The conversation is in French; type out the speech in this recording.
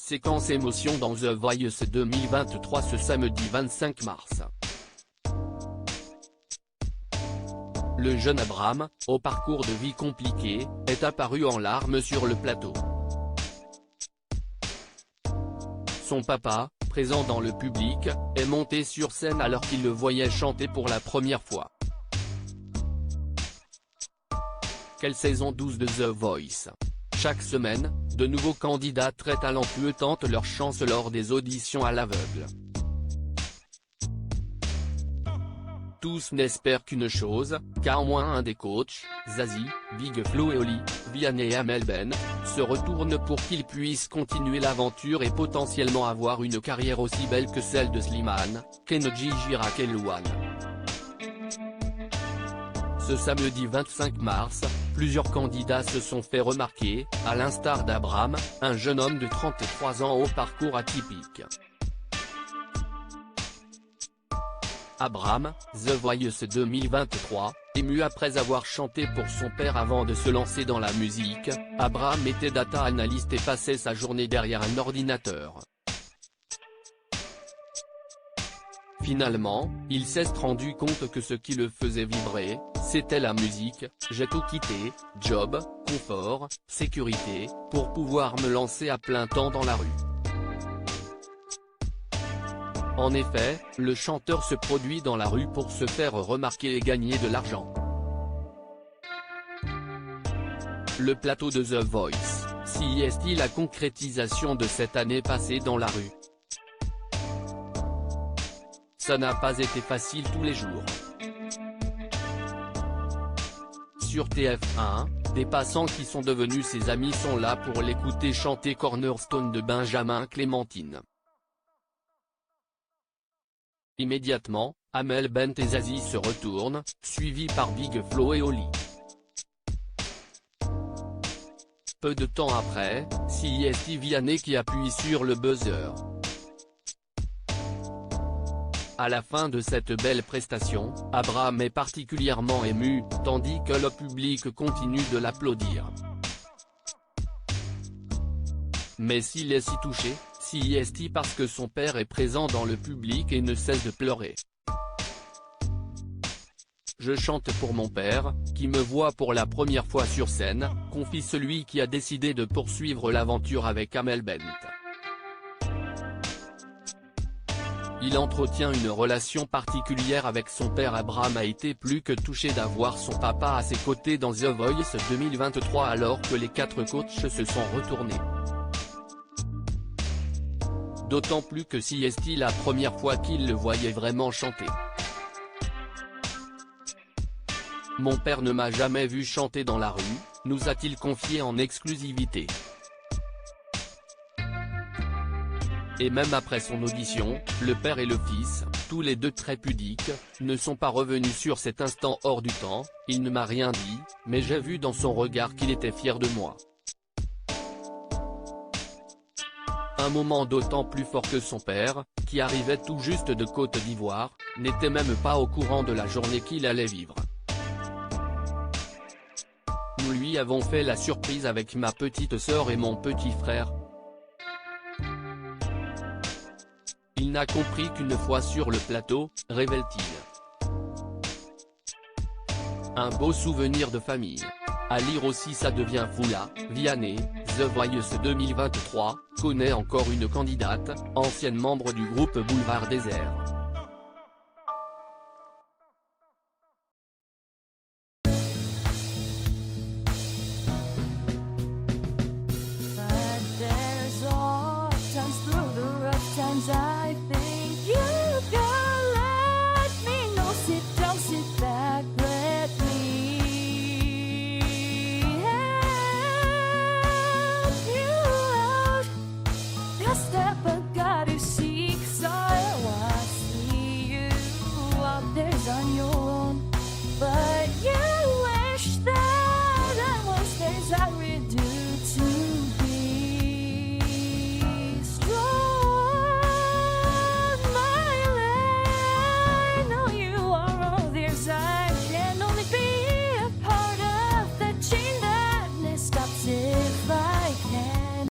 Séquence émotion dans The Voice 2023 ce samedi 25 mars. Le jeune Abraham, au parcours de vie compliqué, est apparu en larmes sur le plateau. Son papa, présent dans le public, est monté sur scène alors qu'il le voyait chanter pour la première fois. Quelle saison 12 de The Voice. Chaque semaine, de nouveaux candidats très talentueux tentent leur chance lors des auditions à l'aveugle. Tous n'espèrent qu'une chose, qu'au moins un des coachs, Zazie, Big Flo et Oli, Vianney et Amel Bent, se retourne pour qu'ils puissent continuer l'aventure et potentiellement avoir une carrière aussi belle que celle de Slimane, Kenji Girac et Louane. Ce samedi 25 mars, plusieurs candidats se sont fait remarquer, à l'instar d'Abraham, un jeune homme de 33 ans au parcours atypique. Abraham, The Voice 2023, ému après avoir chanté pour son père avant de se lancer dans la musique, Abraham était data analyst et passait sa journée derrière un ordinateur. Finalement, il s'est rendu compte que ce qui le faisait vibrer, c'était la musique. J'ai tout quitté, job, confort, sécurité, pour pouvoir me lancer à plein temps dans la rue. En effet, le chanteur se produit dans la rue pour se faire remarquer et gagner de l'argent. Le plateau de The Voice, si est-il la concrétisation de cette année passée dans la rue? Ça n'a pas été facile tous les jours. Sur TF1, des passants qui sont devenus ses amis sont là pour l'écouter chanter Cornerstone de Benjamin Clémentine. Immédiatement, Amel Bent et Zazie se retournent, suivis par Big Flo et Oli. Peu de temps après, c'est Vianney qui appuie sur le buzzer. À la fin de cette belle prestation, Abraham est particulièrement ému, tandis que le public continue de l'applaudir. Mais s'il est si touché, c'est parce que son père est présent dans le public et ne cesse de pleurer. Je chante pour mon père, qui me voit pour la première fois sur scène, confie celui qui a décidé de poursuivre l'aventure avec Amel Bent. Il entretient une relation particulière avec son père. Abraham a été plus que touché d'avoir son papa à ses côtés dans The Voice 2023 alors que les 4 coachs se sont retournés. D'autant plus que c'est la première fois qu'il le voyait vraiment chanter. Mon père ne m'a jamais vu chanter dans la rue, nous a-t-il confié en exclusivité. Et même après son audition, le père et le fils, tous les deux très pudiques, ne sont pas revenus sur cet instant hors du temps. Il ne m'a rien dit, mais j'ai vu dans son regard qu'il était fier de moi. Un moment d'autant plus fort que son père, qui arrivait tout juste de Côte d'Ivoire, n'était même pas au courant de la journée qu'il allait vivre. Nous lui avons fait la surprise avec ma petite sœur et mon petit frère. Il n'a compris qu'une fois sur le plateau, révèle-t-il. Un beau souvenir de famille. À lire aussi ça devient fou là, Vianney, The Voice 2023, connaît encore une candidate, ancienne membre du groupe Boulevard Désert.